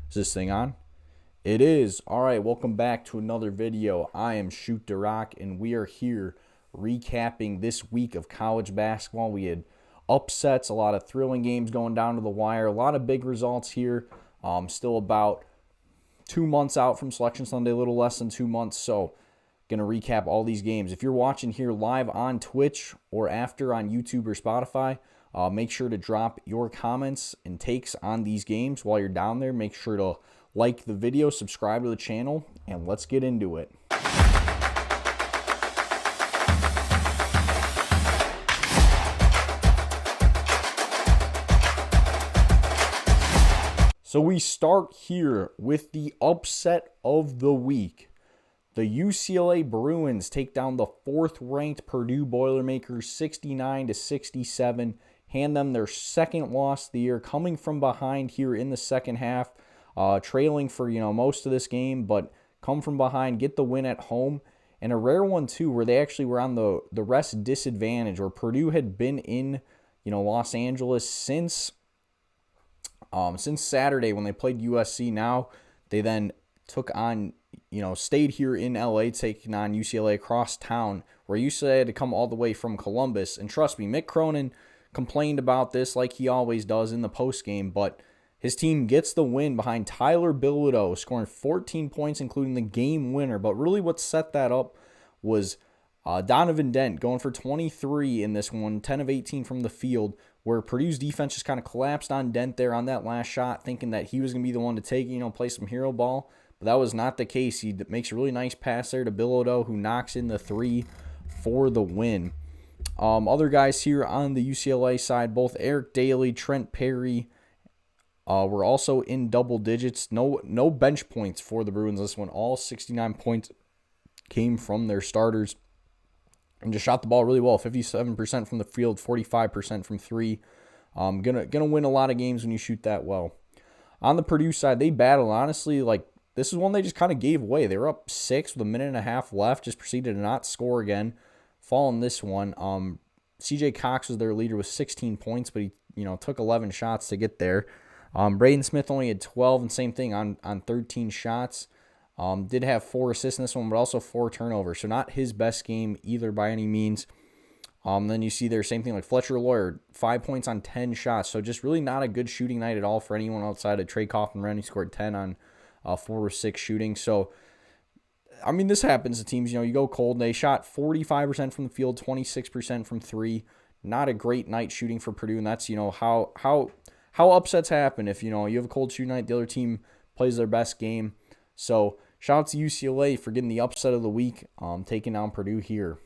Is this thing on? It is. All right, welcome back to another video. I am DaRock, and we are here recapping this week of college basketball. We had upsets, a lot of thrilling games going down to the wire, a lot of big results here. Still about 2 months out from Selection Sunday, a little less than 2 months, so going to recap all these games. If you're watching here live on Twitch or after on YouTube or Spotify, make sure to drop your comments and takes on these games while you're down there. Make sure to like the video, subscribe to the channel, and let's get into it. So we start here with the upset of the week. The UCLA Bruins take down the 4th-ranked Purdue Boilermakers 69-67, hand them their second loss of the year, coming from behind here in the second half, trailing for most of this game, but come from behind, get the win at home, and a rare one too, where they actually were on the rest disadvantage, where Purdue had been in Los Angeles since Saturday when they played USC. Now they then took on, stayed here in LA, taking on UCLA across town, where UCLA had to come all the way from Columbus. And trust me, Mick Cronin complained about this like he always does in the postgame, but his team gets the win behind Tyler Bilodeau, scoring 14 points, including the game winner. But really what set that up was Donovan Dent going for 23 in this one, 10 of 18 from the field, where Purdue's defense just kind of collapsed on Dent there on that last shot, thinking that he was going to be the one to take, play some hero ball. But that was not the case. He makes a really nice pass there to Bilodeau, who knocks in the three for the win. Other guys here on the UCLA side, both Eric Daly, Trent Perry, were also in double digits. No bench points for the Bruins this one. All 69 points came from their starters. And just shot the ball really well, 57% from the field, 45% from three. Gonna win a lot of games when you shoot that well. On the Purdue side, they battled. Honestly, this is one they just kind of gave away. They were up 6 with a minute and a half left, just proceeded to not score again. Fall in this one. CJ Cox was their leader with 16 points, but he took 11 shots to get there. Braden Smith only had 12, and same thing on 13 shots. Did have 4 assists in this one, but also 4 turnovers. So not his best game either by any means. Then you see there, same thing like Fletcher Lawyer, 5 points on 10 shots. So just really not a good shooting night at all for anyone outside of Trey Kaufman. He scored 10 on 4 or 6 shooting. So, this happens to teams. You go cold. And they shot 45% from the field, 26% from 3. Not a great night shooting for Purdue, and that's, how upsets happen. If, you have a cold shooting night, the other team plays their best game. So, shout out to UCLA for getting the upset of the week, taking down Purdue here.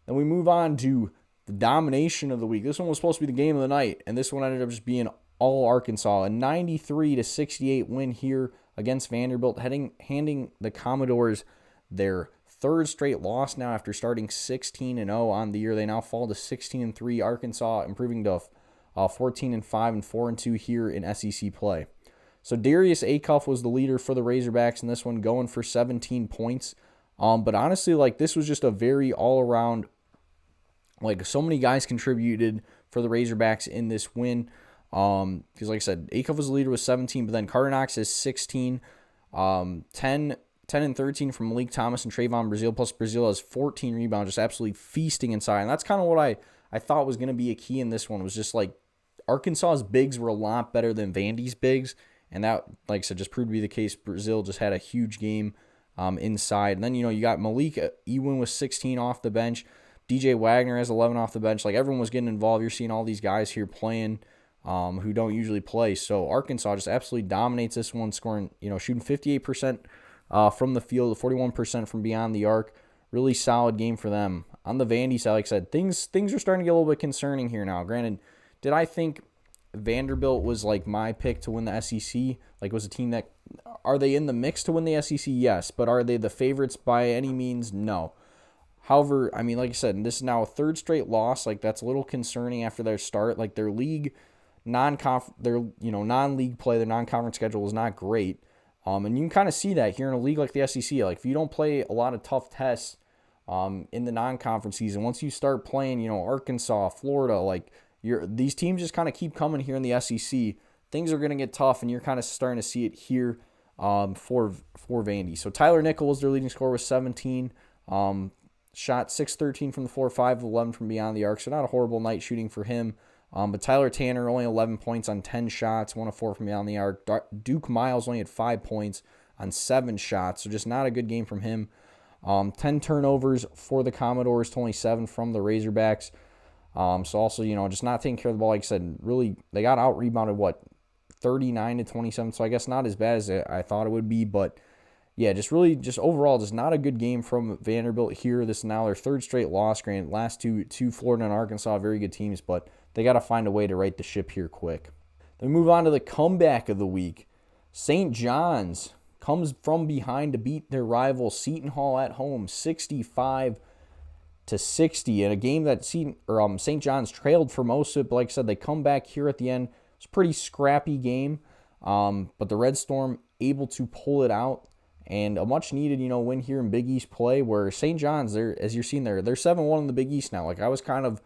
Then we move on to the domination of the week. This one was supposed to be the game of the night, and this one ended up just being all Arkansas. A 93-68 win here against Vanderbilt, handing the Commodores their 3rd straight loss now after starting 16-0 on the year. They now fall to 16-3. Arkansas improving to 14-5 and 4-2 here in SEC play. So Darius Acuff was the leader for the Razorbacks in this one, going for 17 points. But honestly, this was just a very all-around, so many guys contributed for the Razorbacks in this win. Because like I said, Acuff was the leader with 17, but then Carter Knox has 16, 10 and 13 from Malik Thomas and Trayvon Brazile, plus Brazile has 14 rebounds, just absolutely feasting inside. And that's kind of what I thought was going to be a key in this one, was just Arkansas's bigs were a lot better than Vandy's bigs. And that, like I said, just proved to be the case. Brazile just had a huge game inside. And then, you got Malik Ewin with 16 off the bench. DJ Wagner has 11 off the bench. Everyone was getting involved. You're seeing all these guys here playing who don't usually play. So Arkansas just absolutely dominates this one, scoring, shooting 58% from the field, 41% from beyond the arc. Really solid game for them. On the Vandy side, like I said, things are starting to get a little bit concerning here now. Granted, did I think Vanderbilt was my pick to win the SEC? Was a team that, are they in the mix to win the SEC? Yes, but are they the favorites by any means? No. However, like I said, this is now a 3rd straight loss. That's a little concerning after their start. Their league non-league play, their non-conference schedule is not great. And you can kind of see that here in a league like the SEC. If you don't play a lot of tough tests in the non-conference season, once you start playing, Arkansas, Florida, these teams just kind of keep coming here in the SEC. Things are going to get tough, and you're kind of starting to see it here for Vandy. So Tyler Nickel was their leading scorer with 17. Shot 6-13 from the floor, 5-11 from beyond the arc. So not a horrible night shooting for him. But Tyler Tanner only 11 points on 10 shots, 1 of 4 from beyond the arc. Duke Miles only had 5 points on 7 shots. So just not a good game from him. 10 turnovers for the Commodores to only 7 from the Razorbacks. So also, just not taking care of the ball. Like I said, really, they got out-rebounded, 39-27. So I guess not as bad as I thought it would be. But, yeah, just overall, just not a good game from Vanderbilt here. This is now their third straight loss. Granted, last two Florida and Arkansas, very good teams. But they got to find a way to right the ship here quick. Then we move on to the comeback of the week. St. John's comes from behind to beat their rival Seton Hall at home, 65-60, in a game that St. John's trailed for most of it. But like I said, they come back here at the end. It's a pretty scrappy game, but the Red Storm able to pull it out, and a much-needed, win here in Big East play, where St. John's, as you're seeing there, they're 7-1 in the Big East now. Like, I was kind of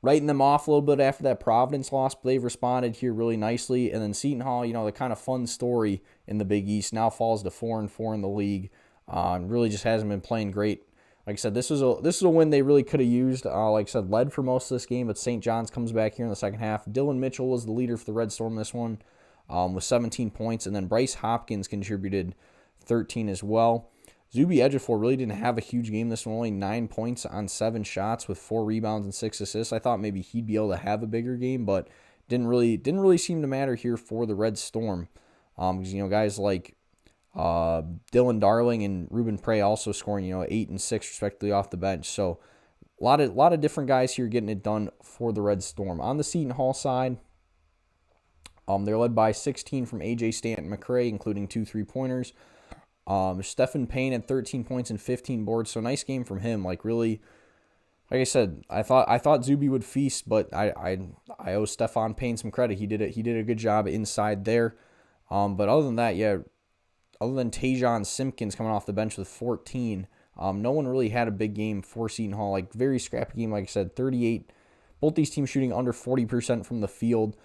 writing them off a little bit after that Providence loss, but they've responded here really nicely. And then Seton Hall, the kind of fun story in the Big East, now falls to 4-4 in the league. And really just hasn't been playing great. Like I said, this is a win they really could have used. Like I said, led for most of this game, but St. John's comes back here in the second half. Dylan Mitchell was the leader for the Red Storm this one, with 17 points, and then Bryce Hopkins contributed 13 as well. Zuby Ejiofor really didn't have a huge game this one, only 9 points on 7 shots with 4 rebounds and 6 assists. I thought maybe he'd be able to have a bigger game, but didn't really seem to matter here for the Red Storm. Because guys like Dylan Darling and Ruben Prey also scoring 8 and 6 respectively off the bench. So a lot of different guys here getting it done for the Red Storm. On the Seton Hall side, they're led by 16 from AJ Stanton McCray, including 2 3-pointers. Stephen Payne had 13 points and 15 boards, so nice game from him. Like I said, I thought Zuby would feast, but I owe Stephen Payne some credit. He did a good job inside there. But other than that, other than Tajon Simpkins coming off the bench with 14, no one really had a big game for Seton Hall. Like, very scrappy game, like I said, 38. Both these teams shooting under 40% from the field.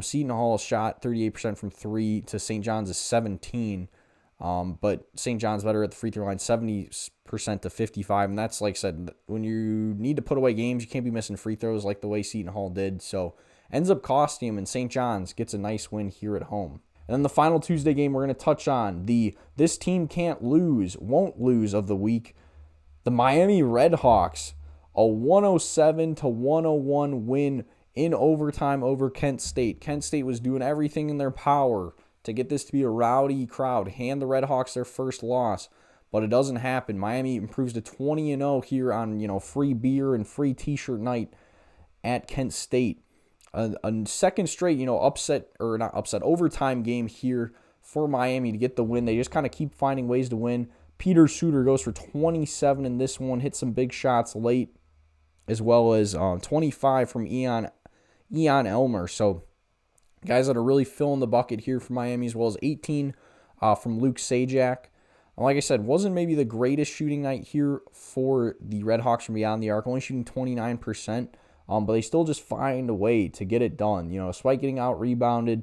Seton Hall shot 38% from 3 to St. John's is 17. But St. John's better at the free throw line, 70% to 55. And that's, like I said, when you need to put away games, you can't be missing free throws like the way Seton Hall did. So ends up costing him, and St. John's gets a nice win here at home. And then the final Tuesday game we're going to touch on, this team can't lose, won't lose of the week. The Miami Redhawks, a 107-101 win in overtime over Kent State. Kent State was doing everything in their power to get this to be a rowdy crowd, hand the Redhawks their first loss, but it doesn't happen. Miami improves to 20-0 here on free beer and free T-shirt night at Kent State. A second straight overtime game here for Miami to get the win. They just kind of keep finding ways to win. Peter Suter goes for 27 in this one, hit some big shots late, as well as 25 from Ian Elmer. So guys that are really filling the bucket here for Miami, as well as 18 from Luke Sajak. And like I said, wasn't maybe the greatest shooting night here for the Redhawks from beyond the arc, only shooting 29%, but they still just find a way to get it done. Despite getting out-rebounded,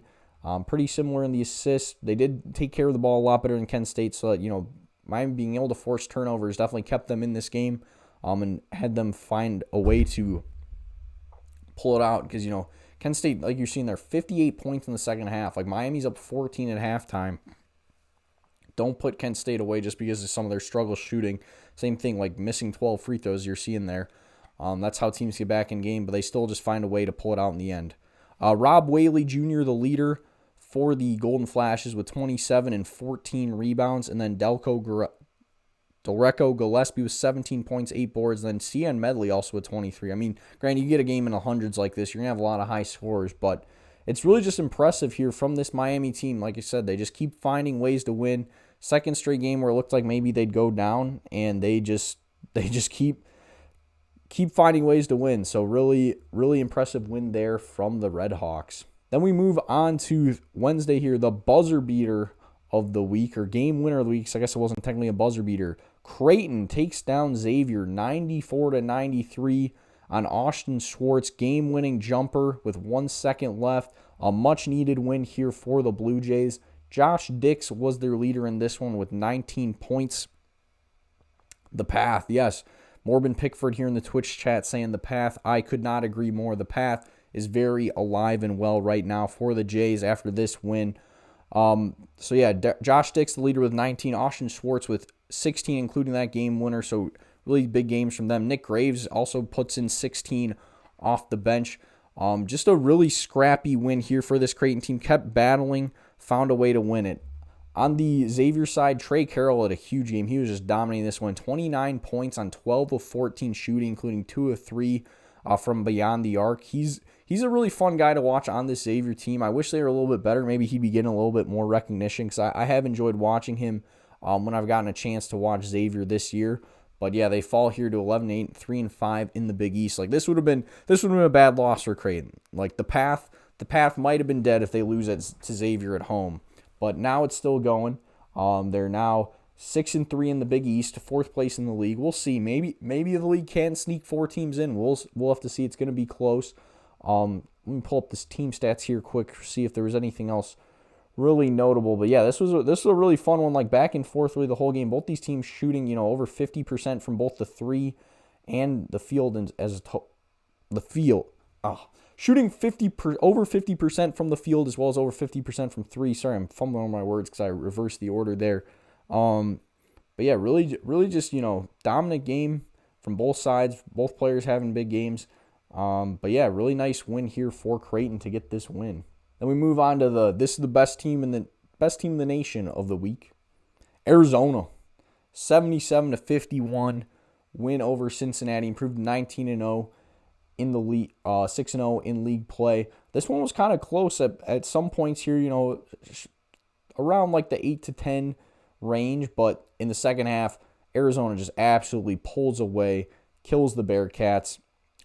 pretty similar in the assists. They did take care of the ball a lot better than Kent State, so that, Miami being able to force turnovers definitely kept them in this game, and had them find a way to pull it out, because, Kent State, like you're seeing there, 58 points in the second half. Like, Miami's up 14 at halftime. Don't put Kent State away just because of some of their struggle shooting. Same thing, like missing 12 free throws you're seeing there. That's how teams get back in game, but they still just find a way to pull it out in the end. Rob Whaley Jr., the leader for the Golden Flashes, with 27 and 14 rebounds, and then Delreco Gillespie with 17 points, 8 boards, then CN Medley also with 23. I mean, granted, you get a game in the hundreds like this, you're going to have a lot of high scores, but it's really just impressive here from this Miami team. Like I said, they just keep finding ways to win. Second straight game where it looked like maybe they'd go down, and they just keep finding ways to win. So really, really impressive win there from the Redhawks. Then we move on to Wednesday here, the buzzer beater of the week, or game winner of the week. So I guess it wasn't technically a buzzer beater. Creighton takes down Xavier 94-93 on Austin Schwartz. Game-winning jumper with 1 second left. A much-needed win here for the Blue Jays. Josh Dix was their leader in this one with 19 points. The Path, yes. Morbin Pickford here in the Twitch chat saying the Path. I could not agree more. The Path is very alive and well right now for the Jays after this win. Josh Dix, the leader with 19. Austin Schwartz with 16, including that game winner. So really big games from them. Nick Graves also puts in 16 off the bench. Just a really scrappy win here for this Creighton team. Kept battling, found a way to win it. On the Xavier side, Trey Carroll had a huge game. He was just dominating this one. 29 points on 12 of 14 shooting, including 2 of 3 from beyond the arc. He's a really fun guy to watch on this Xavier team. I wish they were a little bit better. Maybe he'd be getting a little bit more recognition because I have enjoyed watching him when I've gotten a chance to watch Xavier this year. But yeah, they fall here to 11-8, 3-5 in the Big East. Like this would have been a bad loss for Creighton. Like the path might have been dead if they lose to Xavier at home. But now it's still going. They're now 6-3 in the Big East, 4th place in the league. We'll see. Maybe the league can sneak 4 teams in. We'll have to see. It's going to be close. Let me pull up this team stats here quick, see if there was anything else really notable. But yeah, this was a really fun one. Like back and forth really the whole game. Both these teams shooting over 50% from both the 3 and the field shooting over 50% from the field as well as over 50% from 3. Sorry, I'm fumbling on my words because I reversed the order there. But yeah, really just dominant game from both sides. Both players having big games. But yeah, really nice win here for Creighton to get this win. Then we move on to this is the best team in the nation of the week. Arizona, 77-51 win over Cincinnati, improved 19-0 in the league, 6-0 in league play. This one was kind of close at some points here, around like the 8-10 range, but in the second half, Arizona just absolutely pulls away, kills the Bearcats.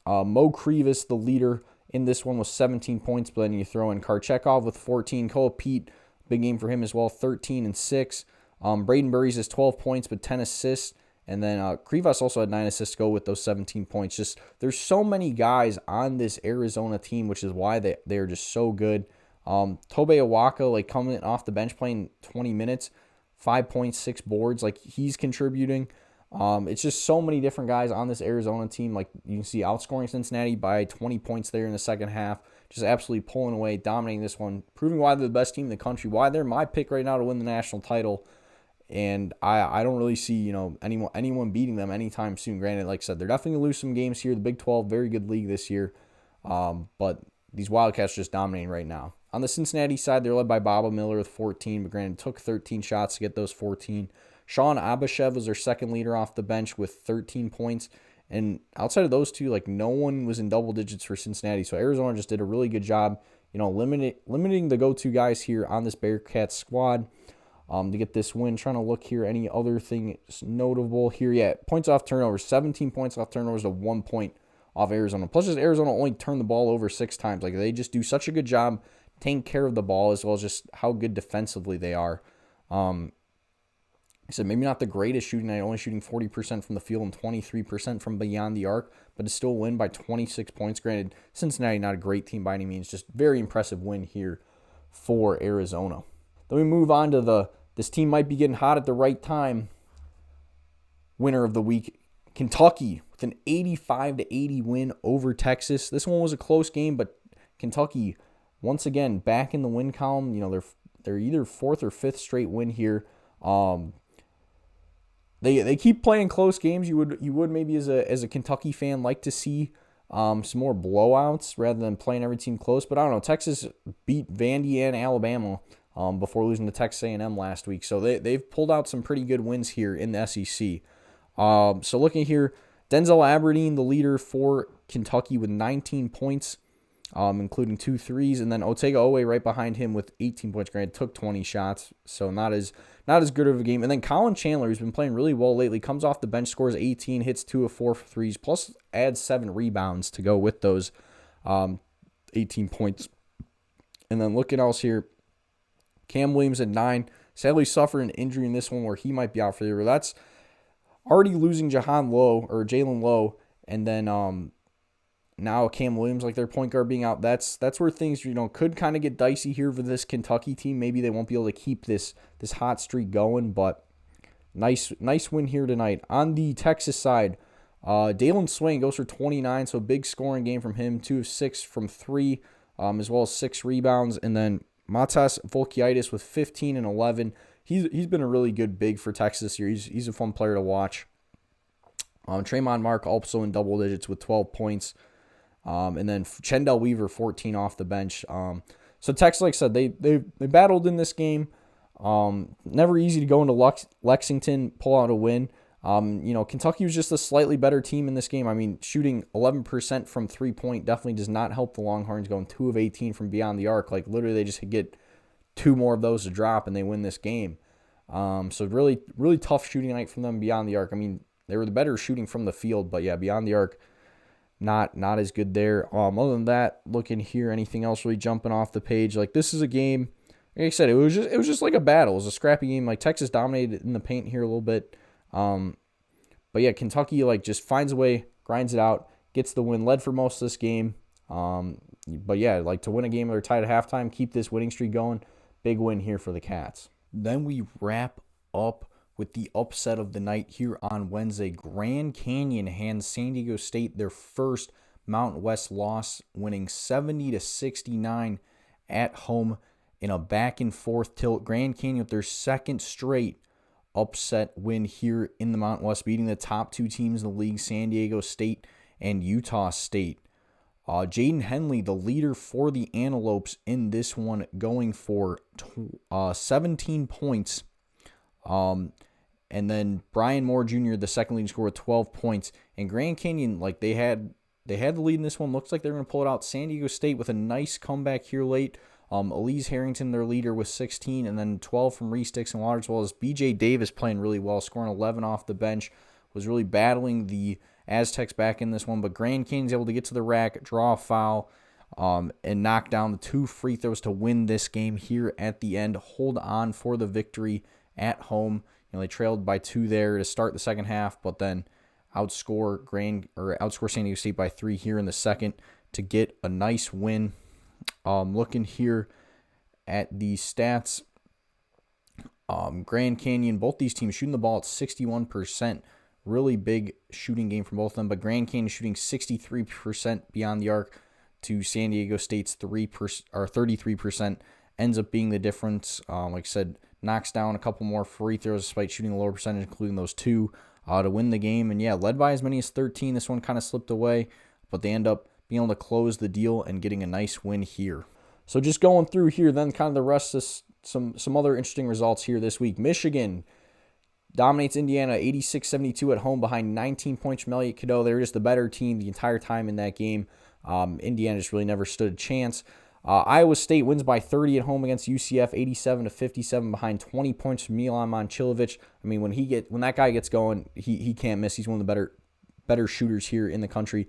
Mo Krivas, the leader in this one, was 17 points, but then you throw in Karchekov with 14. Koa Pete, big game for him as well, 13 and 6. Braden Burries has 12 points, but 10 assists. And then Krivas also had 9 assists to go with those 17 points. Just there's so many guys on this Arizona team, which is why they are just so good. Tobe Awaka, coming off the bench playing 20 minutes, 5 points, 6 boards. He's contributing. It's just so many different guys on this Arizona team. You can see outscoring Cincinnati by 20 points there in the second half. Just absolutely pulling away, dominating this one, proving why they're the best team in the country, why they're my pick right now to win the national title. And I don't really see, anyone beating them anytime soon. Granted, like I said, they're definitely going to lose some games here. The Big 12, very good league this year. But these Wildcats just dominating right now. On the Cincinnati side, they're led by Baba Miller with 14, but granted, took 13 shots to get those 14. Sean Abashev was their second leader off the bench with 13 points. And outside of those two, no one was in double digits for Cincinnati. So Arizona just did a really good job, limiting the go-to guys here on this Bearcats squad. To get this win. Trying to look here, any other thing notable here. Yeah, points off turnovers, 17 points off turnovers to 1 point off Arizona. Plus, just Arizona only turned the ball over 6 times. They just do such a good job taking care of the ball as well as just how good defensively they are. I said maybe not the greatest shooting night, only shooting 40% from the field and 23% from beyond the arc, but to still win by 26 points. Granted, Cincinnati not a great team by any means, just very impressive win here for Arizona. Then we move on to this team might be getting hot at the right time. Winner of the week, Kentucky, with an 85-80 win over Texas. This one was a close game, but Kentucky, once again, back in the win column. They're either 4th or 5th straight win here. They keep playing close games. You would maybe as a Kentucky fan like to see some more blowouts rather than playing every team close. But I don't know. Texas beat Vandy and Alabama before losing to Texas A&M last week. So they've pulled out some pretty good wins here in the SEC. So looking here, Denzel Aberdeen, the leader for Kentucky with 19 points, including 2 threes, and then Otega Owe right behind him with 18 points. Granted, took 20 shots, so not as good of a game. And then Colin Chandler, who's been playing really well lately, comes off the bench, scores 18, hits 2 of 4 threes, plus adds 7 rebounds to go with those 18 points. And then looking else here, Cam Williams at 9. Sadly suffered an injury in this one where he might be out for the year. That's already losing Jalen Lowe, and then now Cam Williams, like their point guard being out, that's where things, could kind of get dicey here for this Kentucky team. Maybe they won't be able to keep this hot streak going, but nice win here tonight. On the Texas side, Dalen Swain goes for 29, so big scoring game from him, 2 of 6 from 3, as well as 6 rebounds. And then Matas Volkiaitis with 15 and 11. He's been a really good big for Texas here. He's a fun player to watch. Tremont Mark also in double digits with 12 points. And then Chendell Weaver, 14 off the bench. So Texas, like I said, they battled in this game. Never easy to go into Lexington, pull out a win. Kentucky was just a slightly better team in this game. I mean, shooting 11% from 3-point definitely does not help the Longhorns, going 2 of 18 from beyond the arc. Like, literally, they just get 2 more of those to drop, and they win this game. So really, really tough shooting night from them beyond the arc. I mean, they were the better shooting from the field, but yeah, beyond the arc, not as good there. Other than that, looking here, anything else really jumping off the page? Like, this is a game, like I said, it was just like a battle. It was a scrappy game. Like, Texas dominated in the paint here a little bit. But yeah, Kentucky just finds a way, grinds it out, gets the win, led for most of this game. But yeah, to win a game where they're tied at halftime, keep this winning streak going. Big win here for the Cats. Then we wrap up with the upset of the night here on Wednesday. Grand Canyon hands San Diego State their first Mountain West loss, winning 70-69 at home in a back and forth tilt. Grand Canyon with their second straight upset win here in the Mountain West, beating the top 2 teams in the league, San Diego State and Utah State. Jaden Henley, the leader for the Antelopes in this one, going for 17 points. And then Brian Moore Jr., the second leading scorer, with 12 points. And Grand Canyon, they had the lead in this one. Looks like they're going to pull it out. San Diego State with a nice comeback here late. Elise Harrington, their leader, with 16, and then 12 from Reese Dixon Waters, as well as B.J. Davis playing really well, scoring 11 off the bench, was really battling the Aztecs back in this one, but Grand Canyon's able to get to the rack, draw a foul, and knock down the 2 free throws to win this game here at the end, hold on for the victory at home. They trailed by 2 there to start the second half, but then outscore San Diego State by 3 here in the second to get a nice win. Looking here at the stats, Grand Canyon, both these teams shooting the ball at 61%. Really big shooting game from both of them, but Grand Canyon shooting 63% beyond the arc to San Diego State's 33%. Ends up being the difference. Like I said, knocks down a couple more free throws despite shooting a lower percentage, including those 2, to win the game. And yeah, led by as many as 13. This one kind of slipped away, but they end up being able to close the deal and getting a nice win here. So just going through here, then kind of the rest of some other interesting results here this week. Michigan dominates Indiana 86-72 at home behind 19 points from Elliott Cadeau. They were just the better team the entire time in that game. Indiana just really never stood a chance. Iowa State wins by 30 at home against UCF, 87-57 behind 20 points from Milan Momcilovic. I mean, when that guy gets going, he can't miss. He's one of the better shooters here in the country.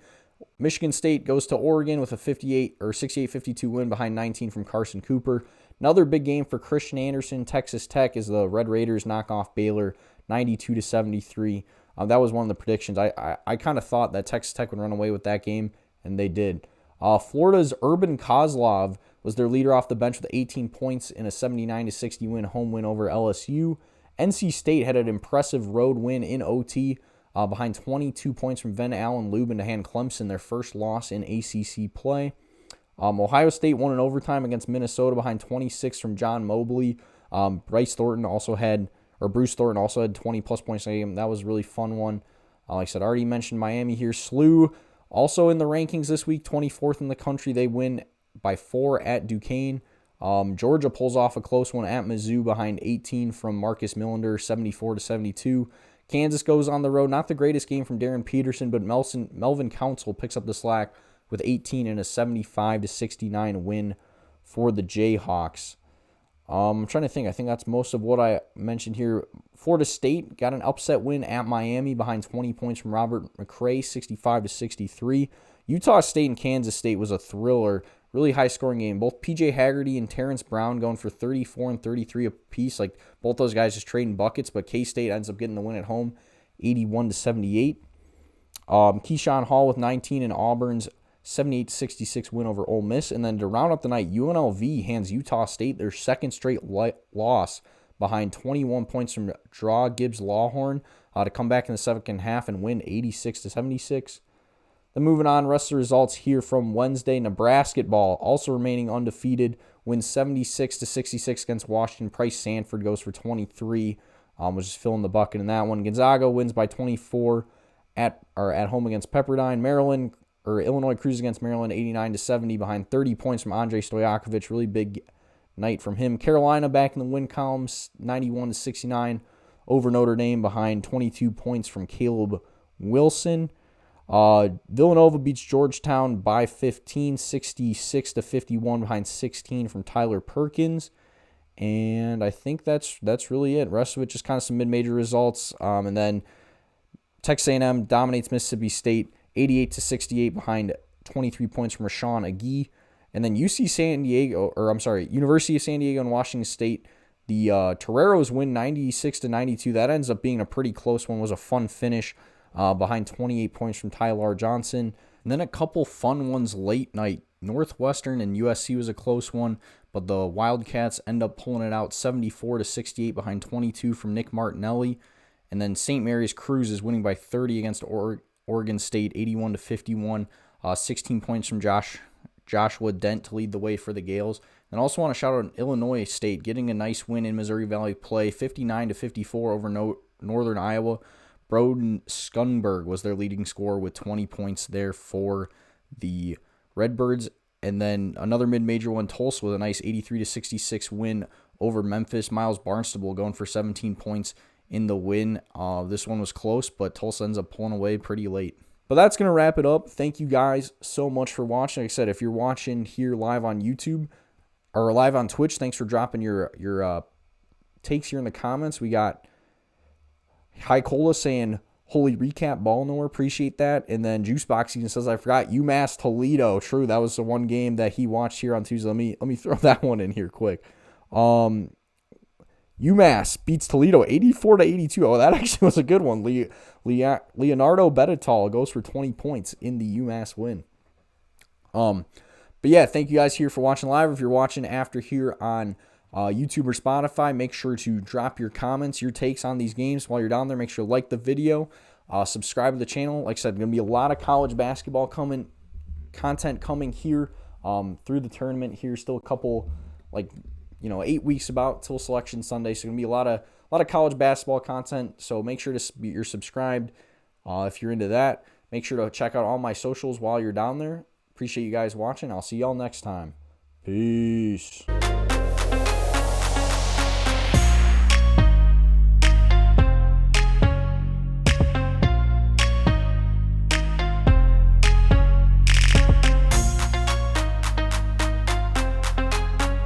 Michigan State goes to Oregon with a 68-52 win behind 19 from Carson Cooper. Another big game for Christian Anderson. Texas Tech as the Red Raiders knock off Baylor 92-73. That was one of the predictions. I kind of thought that Texas Tech would run away with that game, and they did. Florida's Urban Kozlov was their leader off the bench with 18 points in a 79-60 home win over LSU. NC State had an impressive road win in OT behind 22 points from Van Allen Lubin to hand Clemson their first loss in ACC play. Ohio State won in overtime against Minnesota behind 26 from John Mobley. Bruce Thornton also had 20-plus points in the game. That was a really fun one. Like I said, I already mentioned Miami here. SLU also in the rankings this week, 24th in the country. They win by 4 at Duquesne. Georgia pulls off a close one at Mizzou behind 18 from Marcus Millender, 74-72. Kansas goes on the road. Not the greatest game from Darren Peterson, but Melvin Council picks up the slack with 18 in a 75-69 win for the Jayhawks. I'm trying to think. I think that's most of what I mentioned here. Florida State got an upset win at Miami behind 20 points from Robert McRae, 65-63. Utah State and Kansas State was a thriller. Really high-scoring game. Both P.J. Haggerty and Terrence Brown going for 34 and 33 apiece. Like, both those guys just trading buckets, but K-State ends up getting the win at home, 81-78. Keyshawn Hall with 19 and Auburn's 78-66 win over Ole Miss. And then to round up the night, UNLV hands Utah State their second straight loss behind 21 points from Draw Gibbs Lawhorn to come back in the second half and win 86-76. Then moving on, rest of the results here from Wednesday. Nebraska ball also remaining undefeated, wins 76-66 against Washington. Price Sanford goes for 23, was just filling the bucket in that one. Gonzaga wins by 24 at home against Pepperdine. Illinois cruises against Maryland 89-70 behind 30 points from Andrei Stojakovic. Really big night from him. Carolina back in the win columns, 91-69 over Notre Dame behind 22 points from Caleb Wilson. Villanova beats Georgetown by 15, 66-51 behind 16 from Tyler Perkins. And I think that's really it. Rest of it just kind of some mid-major results. And then Texas A&M dominates Mississippi State 88-68 behind 23 points from Rashawn Agee. And then University of San Diego and Washington State. The Toreros win 96-92. That ends up being a pretty close one. It was a fun finish behind 28 points from Tyler Johnson. And then a couple fun ones late night. Northwestern and USC was a close one, but the Wildcats end up pulling it out 74-68 behind 22 from Nick Martinelli. And then St. Mary's Cruise winning by 30 against Oregon State, 81-51. 16 points from Joshua Dent to lead the way for the Gales. And also want to shout out Illinois State getting a nice win in Missouri Valley play, 59-54 over Northern Iowa. Broden Skunberg was their leading scorer with 20 points there for the Redbirds. And then another mid-major one, Tulsa with a nice 83-66 win over Memphis. Miles Barnstable going for 17 points in the win. This one was close, but Tulsa ends up pulling away pretty late. But that's going to wrap it up. Thank you guys so much for watching. Like I said, if you're watching here live on YouTube or live on Twitch, thanks for dropping your takes here in the comments. We got High Cola saying, holy recap, ball nowhere. Appreciate that. And then Juicebox even says, I forgot UMass Toledo. True, that was the one game that he watched here on Tuesday. Let me throw that one in here quick. UMass beats Toledo 84-82. Oh, that actually was a good one. Leonardo Bettatal goes for 20 points in the UMass win. But yeah, thank you guys here for watching live. If you're watching after here on YouTube or Spotify, make sure to drop your comments, your takes on these games while you're down there. Make sure to like the video, subscribe to the channel. Like I said, going to be a lot of college basketball content coming here through the tournament here. Still a couple, 8 weeks about till Selection Sunday. So going to be a lot of college basketball content. So make sure you're subscribed if you're into that. Make sure to check out all my socials while you're down there. Appreciate you guys watching. I'll see y'all next time. Peace.